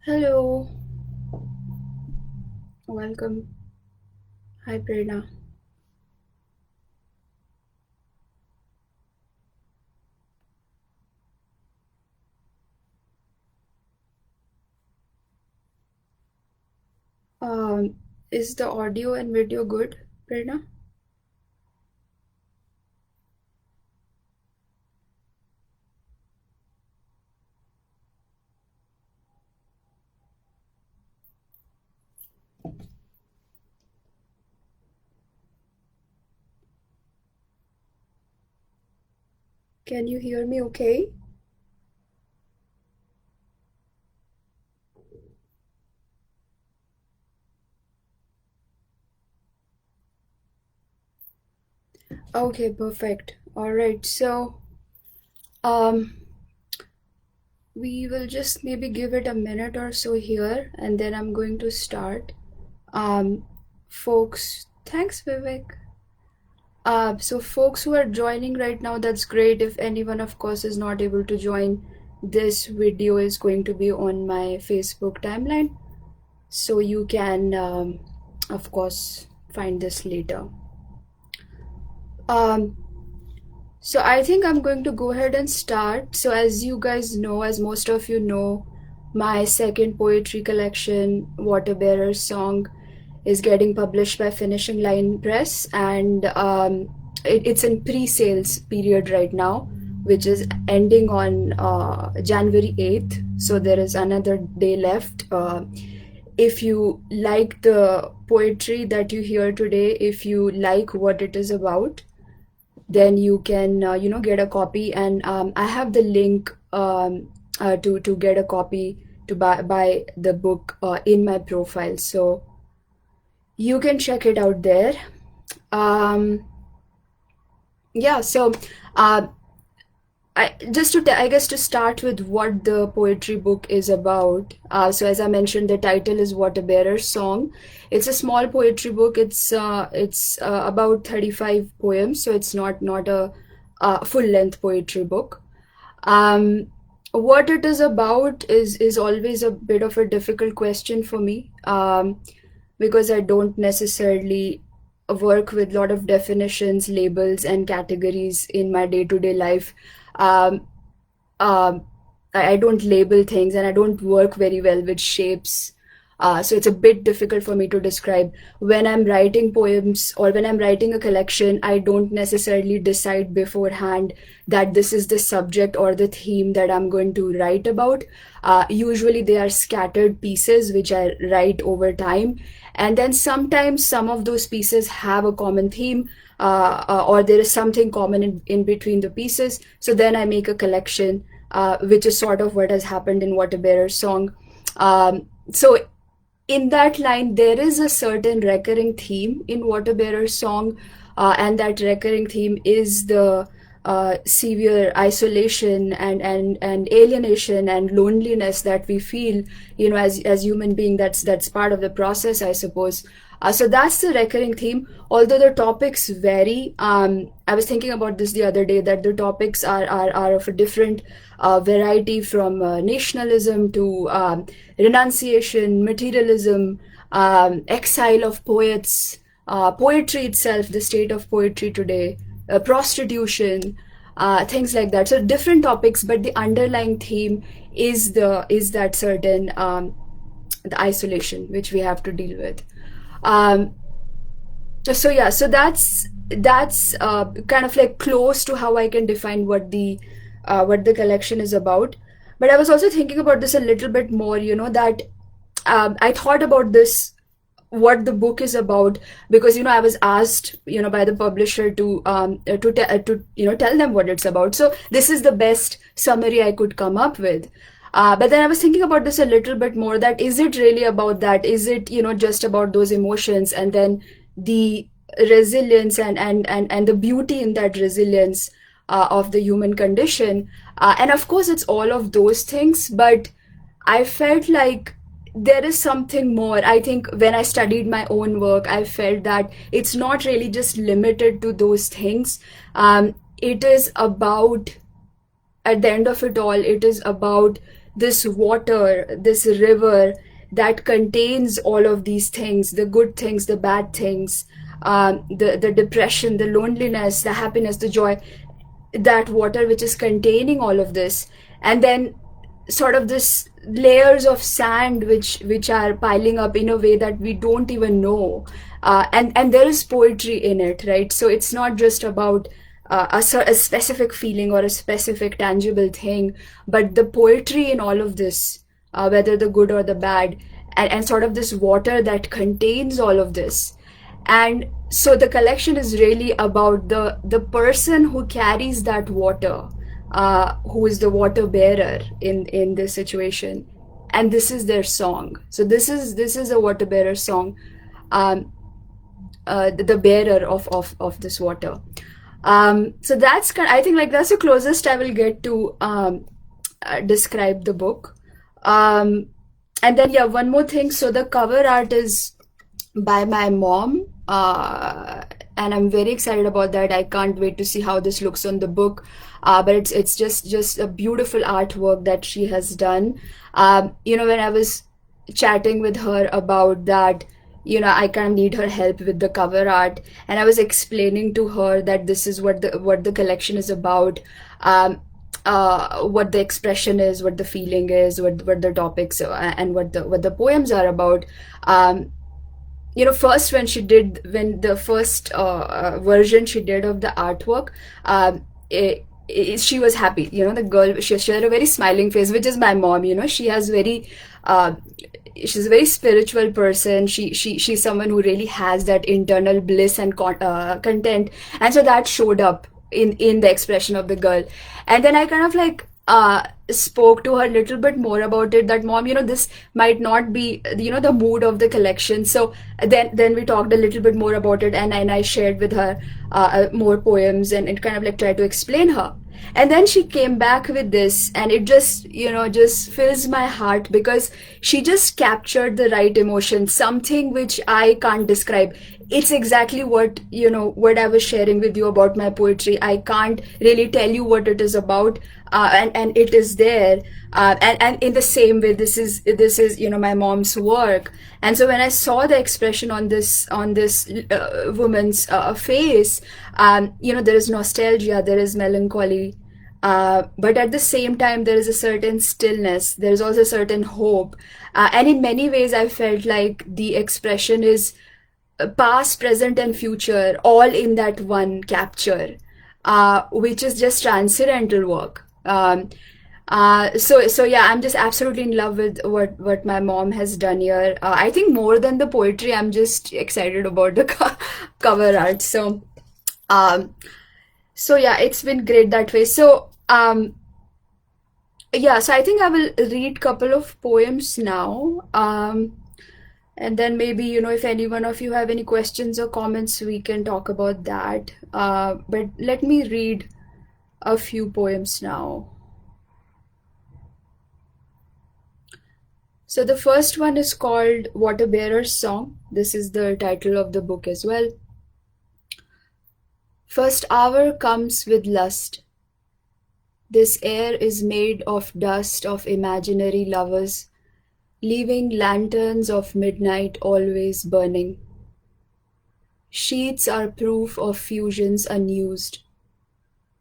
Hello, welcome. Hi, Prerna. Is the audio and video good, Prerna? Can you hear me okay? Okay, perfect. All right, so um, we will just maybe give it a minute or so here, and then I'm going to start. Um, Folks, thanks, Vivek. So folks who are joining right now, that's great. If anyone, of course, is not able to join, this video is going to be on my Facebook timeline, so you can, of course, find this later. Um, so I think I'm going to go ahead and start. So as you guys know, as most of you know, my second poetry collection, Water Bearer's Song, is getting published by Finishing Line Press, and it's in pre-sales period right now, which is ending on January 8th. So there is another day left. If you like the poetry that you hear today, if you like what it is about, then you can get a copy, and I have the link to get a copy to buy the book in my profile, so you can check it out there. um yeah, so uh I guess to start with what the poetry book is about. So as I mentioned, the title is Water Bearer's Song. It's a small poetry book. It's about 35 poems, so it's not a full length poetry book. Um, what it is about is always a bit of a difficult question for me, because I don't necessarily work with a lot of definitions, labels, and categories in my day to day life. Um, um, I don't label things, and I don't work very well with shapes. So it's a bit difficult for me to describe. When I'm writing poems or when I'm writing a collection, I don't necessarily decide beforehand that this is the subject or the theme that I'm going to write about. Usually they are scattered pieces which I write over time. And then sometimes some of those pieces have a common theme, or there is something common in between the pieces. So then I make a collection, which is sort of what has happened in Water Bearer's Song. So in that line, there is a certain recurring theme in Water Bearer's Song, and that recurring theme is the severe isolation and alienation and loneliness that we feel, as human being. That's part of the process, I suppose. So that's the recurring theme. Although the topics vary, I was thinking about this the other day, that the topics are of a different variety, from nationalism to renunciation, materialism, exile of poets, poetry itself, the state of poetry today, prostitution, things like that. So different topics, but the underlying theme is that certain the isolation which we have to deal with. Um, so yeah, so that's kind of like close to how I can define what the collection is about. But I was also thinking about this a little bit more, that I thought about this, what the book is about, because I was asked, by the publisher to tell them what it's about. So this is the best summary I could come up with. But then I was thinking about this a little bit more, that is it really about that? Is it, just about those emotions, and then the resilience and the beauty in that resilience of the human condition? And of course, it's all of those things, but I felt like there is something more. I think when I studied my own work, I felt that it's not really just limited to those things. It is about, at the end of it all, it is about this water, this river that contains all of these things, the good things, the bad things, the depression, the loneliness, the happiness, the joy, that water which is containing all of this. And then sort of this layers of sand which are piling up in a way that we don't even know, and there is poetry in it, right? So it's not just about a specific feeling or a specific tangible thing, but the poetry in all of this, whether the good or the bad, and sort of this water that contains all of this. And so the collection is really about the person who carries that water, who is the water bearer in this situation, and this is their song. So this is a water bearer song, um, the bearer of this water. So that's kind, I think, like, that's the closest I will get to describe the book. Um, and then, yeah, one more thing. So the cover art is by my mom, and I'm very excited about that. I can't wait to see how this looks on the book. But it's just a beautiful artwork that she has done. When I was chatting with her about that, I kind of need her help with the cover art, and I was explaining to her that this is what the collection is about. What the expression is, what the feeling is, what the topics and what the poems are about. First, when the first version she did of the artwork, she was happy. The girl, she had a very smiling face, which is my mom. She has uh, she's a very spiritual person. She's someone who really has that internal bliss and content, and so that showed up in the expression of the girl. And then I kind of like spoke to her a little bit more about it, that mom, this might not be the mood of the collection. So then we talked a little bit more about it, and I shared with her more poems, and kind of like tried to explain her. And then she came back with this, and it just fills my heart, because she just captured the right emotion, something which I can't describe. It's exactly what I was sharing with you about my poetry. I can't really tell you what it is about, and it is there. And in the same way, this is my mom's work. And so when I saw the expression on this woman's face, there is nostalgia, there is melancholy, but at the same time there is a certain stillness, there is also a certain hope, and in many ways I felt like the expression is past, present, and future, all in that one capture, which is just transcendental work. So yeah, I'm just absolutely in love with what my mom has done here. I think more than the poetry, I'm just excited about the cover art. Um, so yeah, it's been great that way. So I think I will read couple of poems now. And then maybe, if any one of you have any questions or comments, we can talk about that. But let me read a few poems now. So the first one is called Water Bearer's Song. This is the title of the book as well. First hour comes with lust. This air is made of dust of imaginary lovers, leaving lanterns of midnight always burning. Sheets are proof of fusions unused.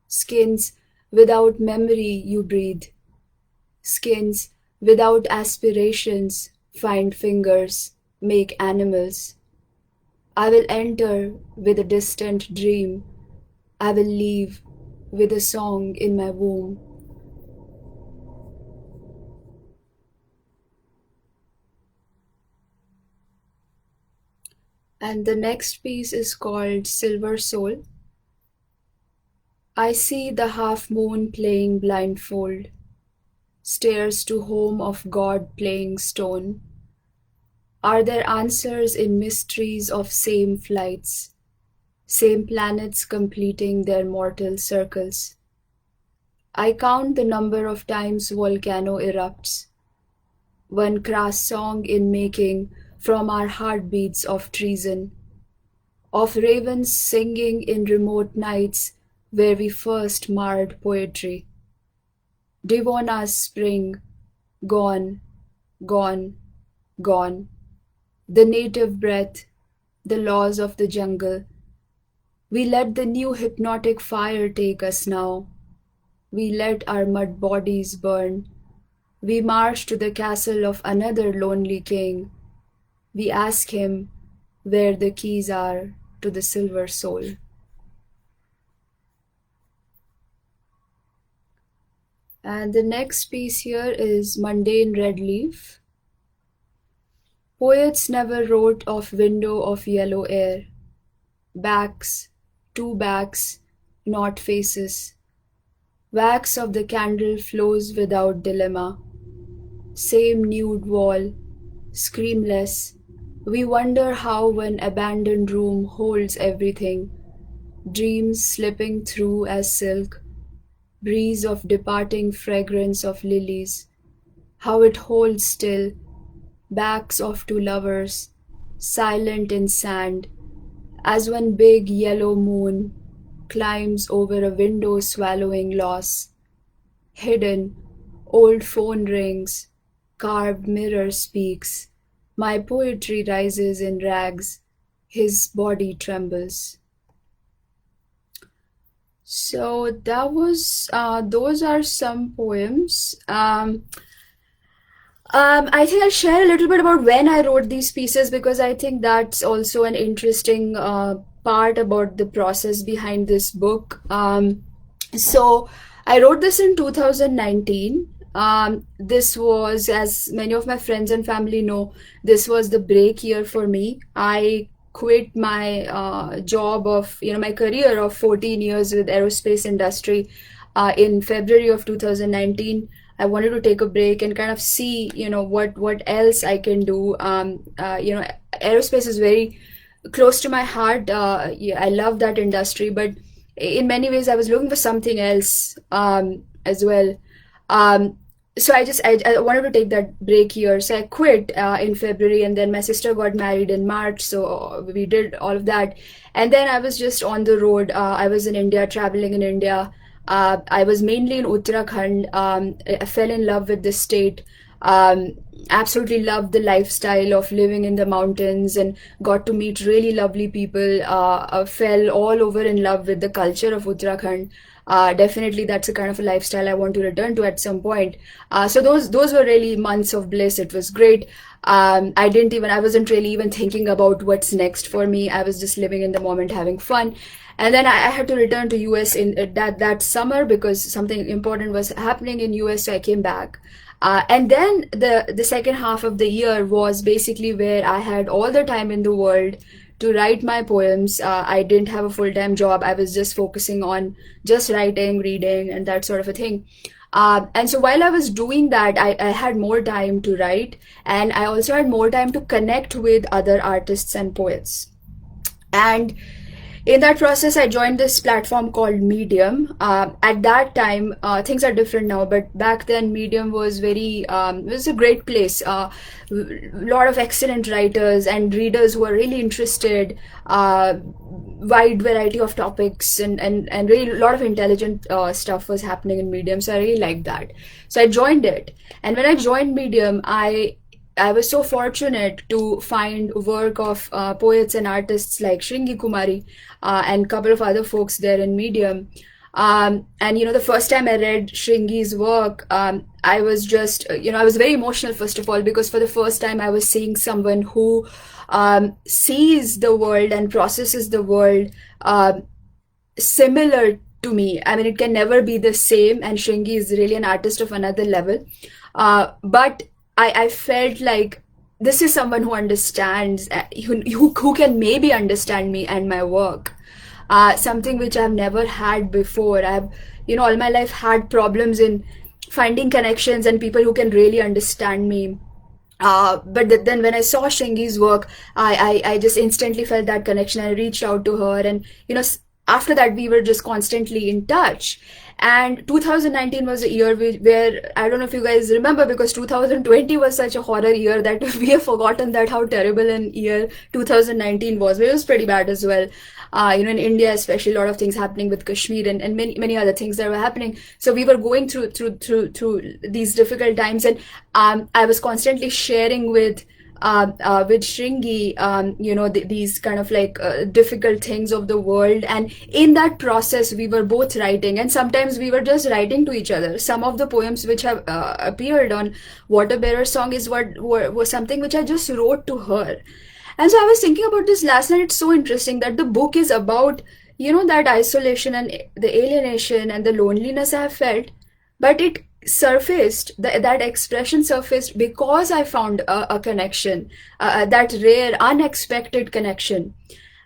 Skins without memory you breathe. Skins without aspirations find fingers, make animals. I will enter with a distant dream. I will leave with a song in my womb. And the next piece is called Silver Soul. I see the half moon playing blindfold. stairs to home of God playing stone? Are there answers in mysteries of same flights, same planets completing their mortal circles? I count the number of times volcano erupts, one crass song in making from our heartbeats of treason, of ravens singing in remote nights where we first marred poetry. Divona's spring, gone, gone, gone. The native breath, the laws of the jungle. We let the new hypnotic fire take us now. We let our mud bodies burn. We march to the castle of another lonely king. We ask him where the keys are to the silver soul. And the next piece here is Mundane Red Leaf. Poets never wrote of window of yellow air. Backs, two backs, not faces. Wax of the candle flows without dilemma. Same nude wall, screamless. We wonder how one abandoned room holds everything. Dreams slipping through as silk. Breeze of departing fragrance of lilies. How it holds still. Backs of two lovers, silent in sand, as one big yellow moon climbs over a window swallowing loss. Hidden, old phone rings, carved mirror speaks. My poetry rises in rags, his body trembles. So that was those are some poems. I think I'll share a little bit about when I wrote these pieces because I think that's also an interesting part about the process behind this book. So I wrote this in 2019. This was, as many of my friends and family know, this was the break year for me. I quit my job of, my career of 14 years with aerospace industry in February of 2019. I wanted to take a break and kind of see, what else I can do. Aerospace is very close to my heart. Yeah, I love that industry, but in many ways, I was looking for something else as well. Um, so I wanted to take that break here. So I quit in February, and then my sister got married in March. So we did all of that, and then I was just on the road. I was in India, traveling in India. I was mainly in Uttarakhand. I fell in love with the state. Um, Absolutely loved the lifestyle of living in the mountains and got to meet really lovely people. Fell all over in love with the culture of Uttarakhand. Definitely, that's a kind of a lifestyle I want to return to at some point. So those were really months of bliss. It was great. I wasn't really even thinking about what's next for me. I was just living in the moment, having fun. And then I had to return to US in that summer because something important was happening in US, so I came back. And then the second half of the year was basically where I had all the time in the world to write my poems. I didn't have a full-time job. I was just focusing on just writing, reading, and that sort of a thing. And so while I was doing that, I had more time to write, and I also had more time to connect with other artists and poets. And in that process, I joined this platform called Medium. At that time, things are different now, but back then, Medium was it was a great place. A lot of excellent writers and readers who were really interested, wide variety of topics, and really a lot of intelligent stuff was happening in Medium. So I really liked that. So I joined it. And when I joined Medium, I was so fortunate to find work of poets and artists like Shringi Kumari and a couple of other folks there in Medium. And the first time I read Shringi's work, I was just, I was very emotional, first of all, because for the first time I was seeing someone who sees the world and processes the world similar to me. I mean, it can never be the same, and Shringi is really an artist of another level. But I felt like this is someone who understands, who can maybe understand me and my work. Something which I've never had before. I've, all my life had problems in finding connections and people who can really understand me. But then when I saw Shingi's work, I just instantly felt that connection. I reached out to her, and after that we were just constantly in touch. And 2019 was a year where I don't know if you guys remember, because 2020 was such a horror year that we have forgotten that how terrible an year 2019 was. But it was pretty bad as well. In India, especially, a lot of things happening with Kashmir, and many other things that were happening. So we were going through these difficult times, and I was constantly sharing with Shringi, these kind of like difficult things of the world. And in that process, we were both writing, and sometimes we were just writing to each other. Some of the poems which have appeared on Water Bearer song is what was something which I just wrote to her. And so I was thinking about this last night. It's so interesting that the book is about, that isolation and the alienation and the loneliness I have felt, but it surfaced, that expression surfaced because I found a connection, that rare, unexpected connection.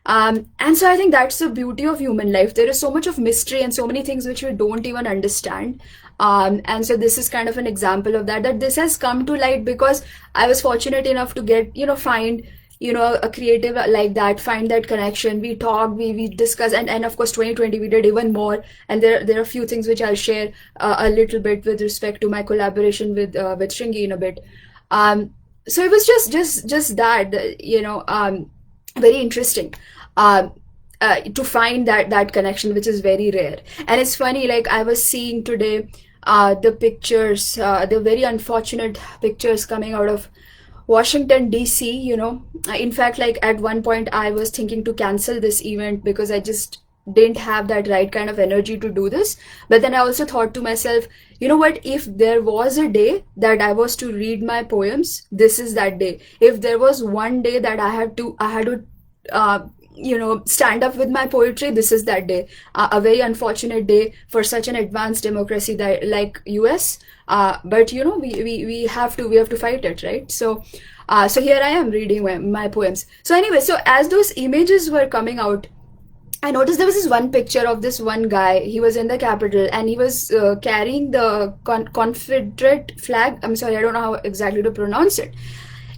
And so I think that's the beauty of human life. There is so much of mystery and so many things which we don't even understand. And so this is kind of an example of that this has come to light because I was fortunate enough to get, find, a creative like that, find that connection. We talk, we discuss, and of course 2020 we did even more. And there are a few things which I'll share a little bit with respect to my collaboration with Shringi in a bit. So it was just that, very interesting. To find that connection, which is very rare. And it's funny, like I was seeing today the pictures, the very unfortunate pictures coming out of Washington DC. In fact, like at one point I was thinking to cancel this event because I just didn't have that right kind of energy to do this. But then I also thought to myself, you know what, if there was a day that I was to read my poems, this is that day. If there was one day that I had to stand up with my poetry, this is that day. A very unfortunate day for such an advanced democracy that like US. But we have to fight it, right? So here I am reading my poems. So anyway, so as those images were coming out, I noticed there was this one picture of this one guy. He was in the Capitol and he was carrying the Confederate flag. I'm sorry, I don't know how exactly to pronounce it.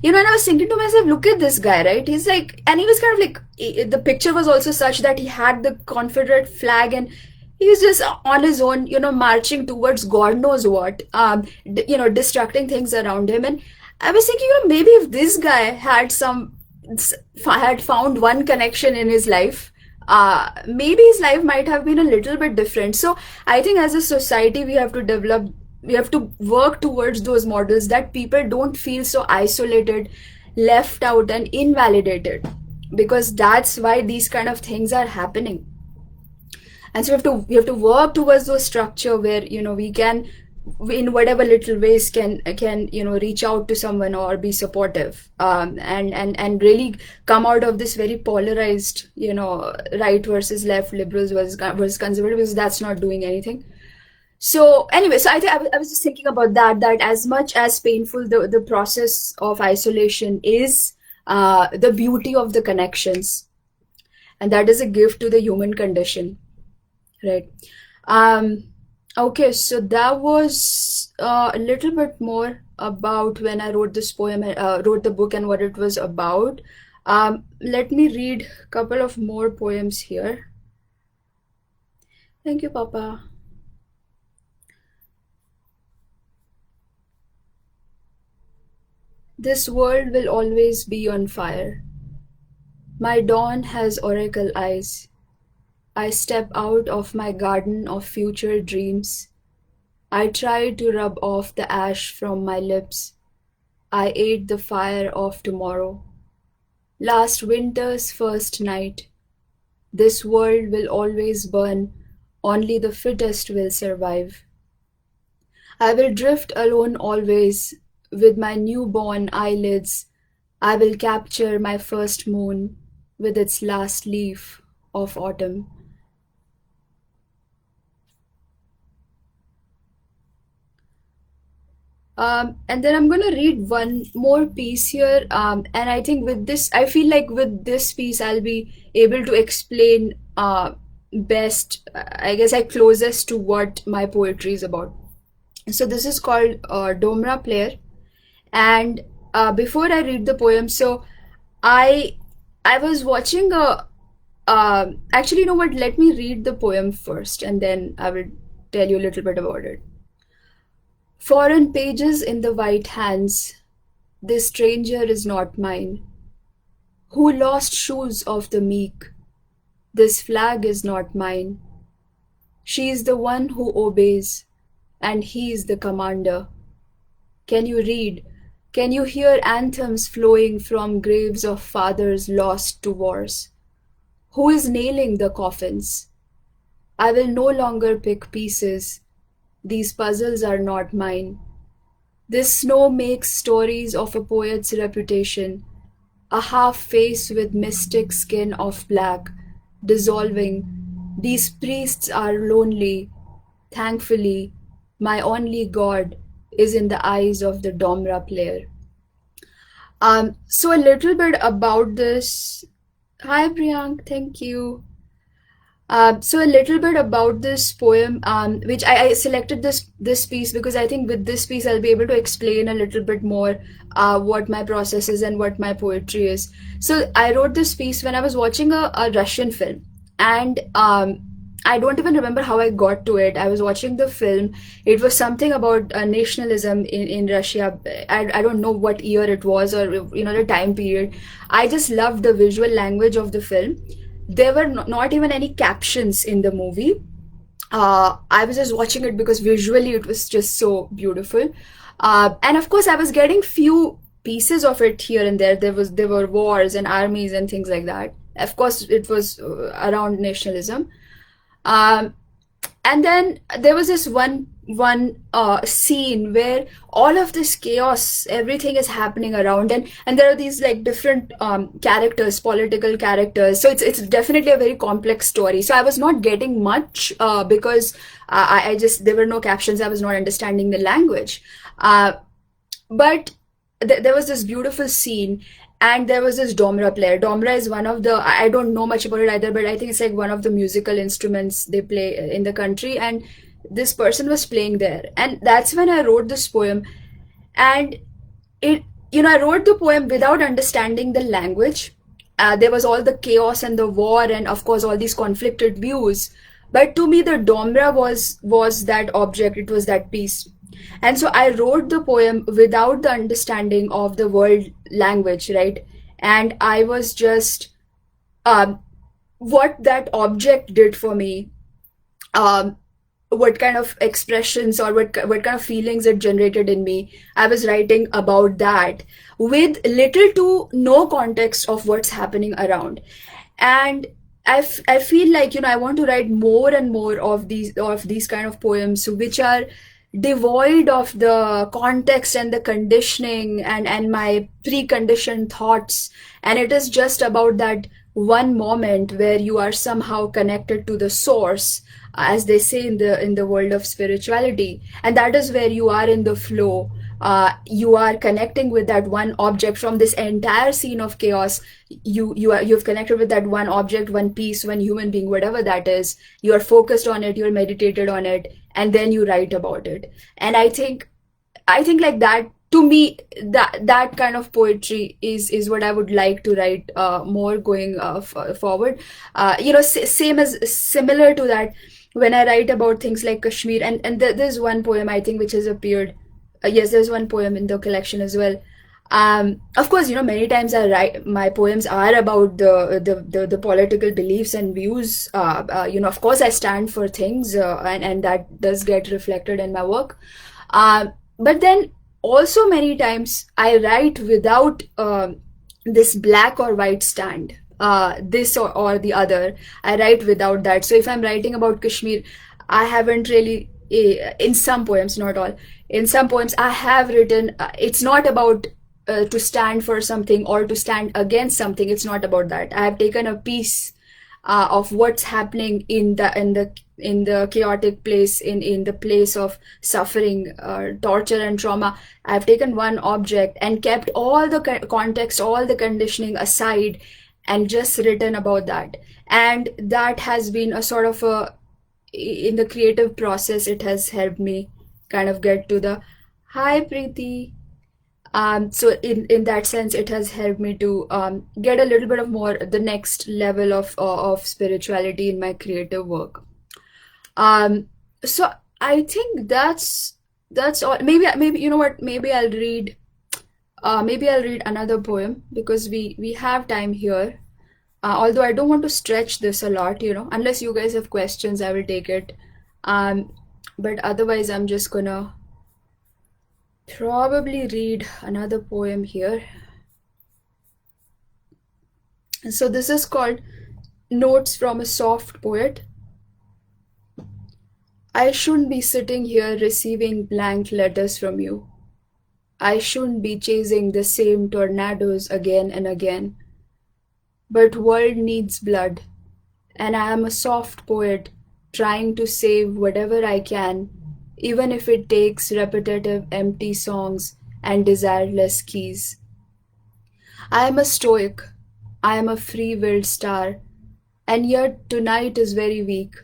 And I was thinking to myself, look at this guy, right? He's like, and he was kind of like, the picture was also such that he had the Confederate flag and he was just on his own, marching towards God knows what, distracting things around him. And I was thinking, maybe if this guy had found one connection in his life, maybe his life might have been a little bit different. So I think as a society, we have to work towards those models that people don't feel so isolated, left out, and invalidated, because that's why these kind of things are happening. And so we have to work towards those structure where we can, in whatever little ways, can reach out to someone or be supportive, and really come out of this very polarized right versus left, liberals versus conservative, because that's not doing anything. So anyway, so I think I was just thinking about that as much as painful the process of isolation is, the beauty of the connections, and that is a gift to the human condition, right? Okay, so that was a little bit more about when I wrote this poem, wrote the book, and what it was about. Let me read a couple of more poems here. Thank you, Papa. This world will always be on fire. My dawn has oracle eyes. I step out of my garden of future dreams. I try to rub off the ash from my lips. I ate the fire of tomorrow. Last winter's first night. This world will always burn. Only the fittest will survive. I will drift alone always. With my newborn eyelids, I will capture my first moon with its last leaf of autumn. And then I'm going to read one more piece here. And I think with this, I feel like with this piece, I'll be able to explain best, I guess, closest to what my poetry is about. So this is called Domra Player. And before I read the poem, so I I was watching a actually, you know what? Let me read the poem first, and then I will tell you a little bit about it. Foreign pages in the white hands. This stranger is not mine. Who lost shoes of the meek? This flag is not mine. She is the one who obeys, and he is the commander. Can you read? Can you hear anthems flowing from graves of fathers lost to wars? Who is nailing the coffins? I will no longer pick pieces. These puzzles are not mine. This snow makes stories of a poet's reputation, a half face with mystic skin of black, dissolving. These priests are lonely. Thankfully, my only God is in the eyes of the Domra player. So a little bit about this. Hi, Priyank. Thank you. So a little bit about this poem, which I selected this piece because I think with this piece I'll be able to explain a little bit more what my process is and what my poetry is. So I wrote this piece when I was watching a Russian film, and I don't even remember how I got to it. I was watching the film. It was something about nationalism in Russia. I don't know what year it was, or the time period. I just loved the visual language of the film. There were not even any captions in the movie. I was just watching it because visually it was just so beautiful. And of course, I was getting few pieces of it here and there. There were wars and armies and things like that. Of course, it was around nationalism. Um, and then there was this one scene where all of this chaos, everything is happening around, and there are these like different characters, political characters. So it's definitely a very complex story. So I was not getting much because I just, there were no captions. I was not understanding the language. But there was this beautiful scene, and there was this domra player. Domra is one of the, I don't know much about it either, but I think it's like one of the musical instruments they play in the country, and this person was playing there, and that's when I wrote this poem. And it, I wrote the poem without understanding the language. There was all the chaos and the war, and of course all these conflicted views, but to me the domra was that object, it was that piece. And so I wrote the poem without the understanding of the world language, right? And I was just, um, what that object did for me, um, what kind of expressions or what kind of feelings it generated in me. I was writing about that with little to no context of what's happening around. And I feel like, I want to write more and more of these kind of poems which are devoid of the context and the conditioning and my preconditioned thoughts, and it is just about that one moment where you are somehow connected to the source, as they say in the world of spirituality, and that is where you are in the flow. You are connecting with that one object from this entire scene of chaos. You've connected with that one object, one piece, one human being, whatever that is. You are focused on it, you're meditated on it, and then you write about it. And I think like that, to me, that kind of poetry is what I would like to write more going forward. Same as similar to that, when I write about things like Kashmir, and there's one poem I think which has appeared. Yes, there's one poem in the collection as well. Of course, many times I write, my poems are about the political beliefs and views. Of course, I stand for things, and that does get reflected in my work. But then also many times I write without this black or white stand, this or the other. I write without that. So if I'm writing about Kashmir, I haven't really, in some poems, not all, in some poems I have written, it's not about to stand for something or to stand against something. It's not about that. I have taken a piece of what's happening in the chaotic place, in the place of suffering, torture and trauma. I've taken one object and kept all the context, all the conditioning aside, and just written about that. And that has been a sort of a, in the creative process, it has helped me kind of get to the hi Preeti. So in that sense, it has helped me to get a little bit of more the next level of spirituality in my creative work. Um, so I think that's all. Maybe you know what? Maybe I'll read another poem because we have time here. Although I don't want to stretch this a lot, unless you guys have questions, I will take it. Um, but otherwise, I'm just gonna probably read another poem here. So this is called Notes from a Soft Poet. I shouldn't be sitting here receiving blank letters from you. I shouldn't be chasing the same tornadoes again and again. But world needs blood, and I am a soft poet trying to save whatever I can, even if it takes repetitive empty songs and desireless keys. I am a stoic. I am a free-willed star, and yet tonight is very weak.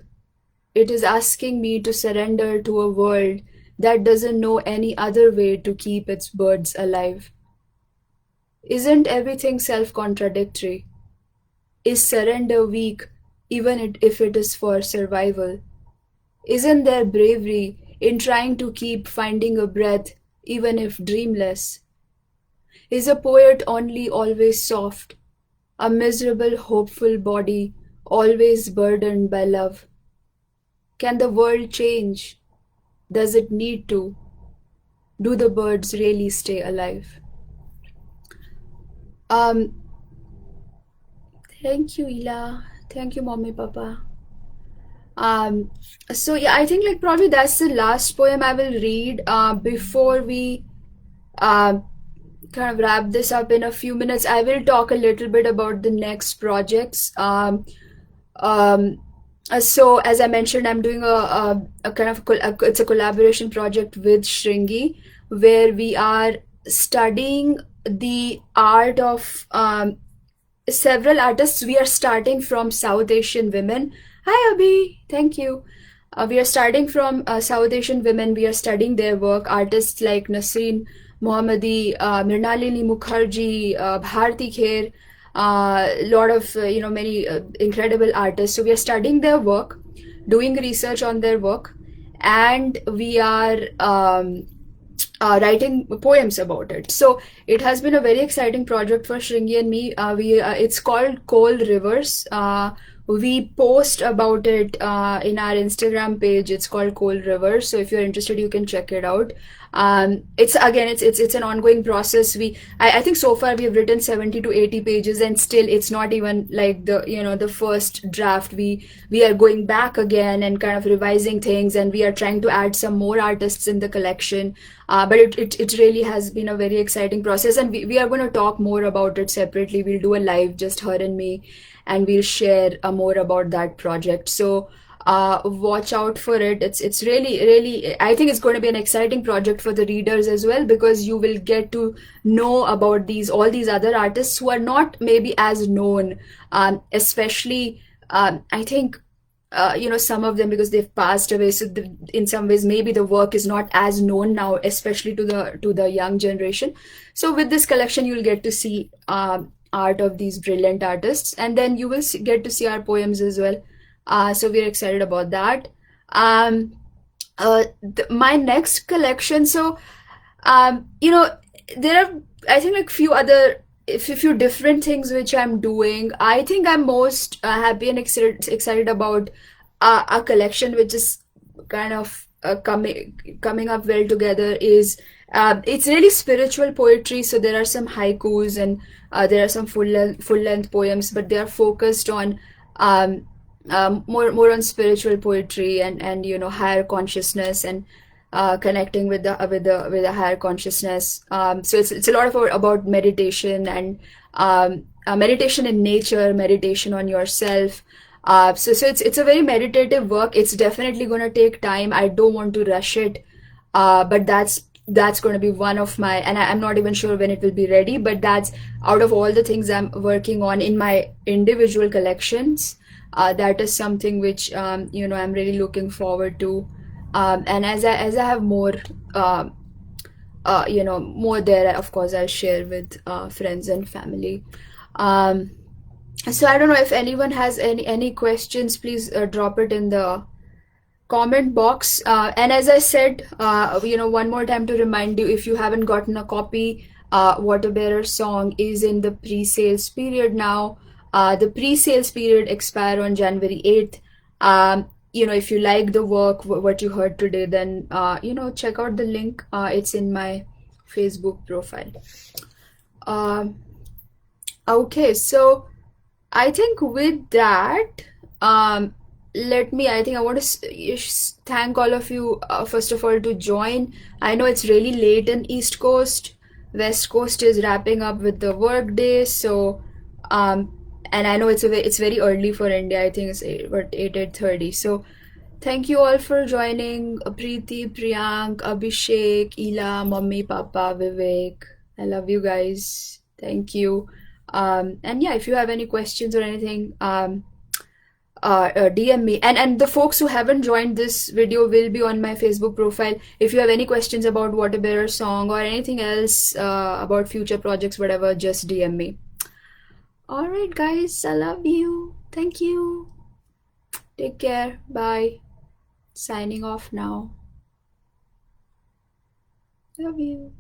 It is asking me to surrender to a world that doesn't know any other way to keep its birds alive. Isn't everything self contradictory? Is surrender weak even if it is for survival? Isn't there bravery in trying to keep finding a breath even if dreamless? Is a poet only always soft, a miserable, hopeful body always burdened by love? Can the world change? Does it need to? Do the birds really stay alive? Um, thank you, Ila. Thank you, mommy, papa. Um, so yeah, I think like probably that's the last poem I will read before we uh, kind of wrap this up in a few minutes. I will talk a little bit about the next projects. Um, so as I mentioned, I'm doing a kind of it's a collaboration project with Shringi where we are studying the art of several artists. We are starting from South Asian women. Hi, Abhi. Thank you. We are starting from South Asian women. We are studying their work. Artists like Nasreen Mohammadi, Mrinalini Mukherjee, Bharti Kher, a lot of many incredible artists. So we are studying their work, doing research on their work, and we are writing poems about it. So it has been a very exciting project for Shringi and me. It's called Coal Rivers. We post about it in our Instagram page. It's called Coal Rivers. So if you're interested, you can check it out. It's again, it's an ongoing process. I think so far we have written 70 to 80 pages, and still it's not even like the first draft. We are going back again and kind of revising things, and we are trying to add some more artists in the collection. But it really has been a very exciting process, and we are going to talk more about it separately. We'll do a live, just her and me, and we'll share more about that project. So watch out for it. It's really, I think it's going to be an exciting project for the readers as well, because you will get to know about all these other artists who are not maybe as known, especially I think some of them, because they've passed away, so in some ways maybe the work is not as known now, especially to the young generation. So with this collection you'll get to see art of these brilliant artists, and then you will get to see our poems as well. So we're excited about that. um my next collection, so there are, I think, like few other, if a few different things which I'm doing. I think I'm most happy and excited about a collection which is kind of coming up well together. Is It's really spiritual poetry. So there are some haikus, and there are some full length poems, but they are focused on um, more on spiritual poetry, and higher consciousness, and connecting with the higher consciousness. So it's a lot of about meditation, and meditation in nature, meditation on yourself. So it's a very meditative work. It's definitely going to take time. I don't want to rush it, but that's going to be one of my, and I'm not even sure when it will be ready, but that's out of all the things I'm working on in my individual collections. That is something which I'm really looking forward to And as I have more um more there, of course I'll share with friends and family. um so I don't know if anyone has any questions. Please drop it in the comment box. And as I said, one more time to remind you, if you haven't gotten a copy, Water Bearer song is in the pre-sales period now. The pre-sales period expire on January 8th. If you like the work, what you heard today, then check out the link. It's in my Facebook profile. Um, okay, so I think with that, um, I think I want to thank all of you, first of all, to join. I know it's really late in East Coast. West Coast is wrapping up with the work day. So, um, and I know it's very early for India. I think it's 8:30. So, thank you all for joining. Preeti, Priyank, Abhishek, Ila, Mommy, Papa, Vivek. I love you guys. Thank you. And yeah, if you have any questions or anything, DM me. And the folks who haven't joined this video will be on my Facebook profile. If you have any questions about Water Bearer song or anything else about future projects, whatever, just DM me. All right, guys, I love you. Thank you. Take care. Bye. Signing off now. Love you.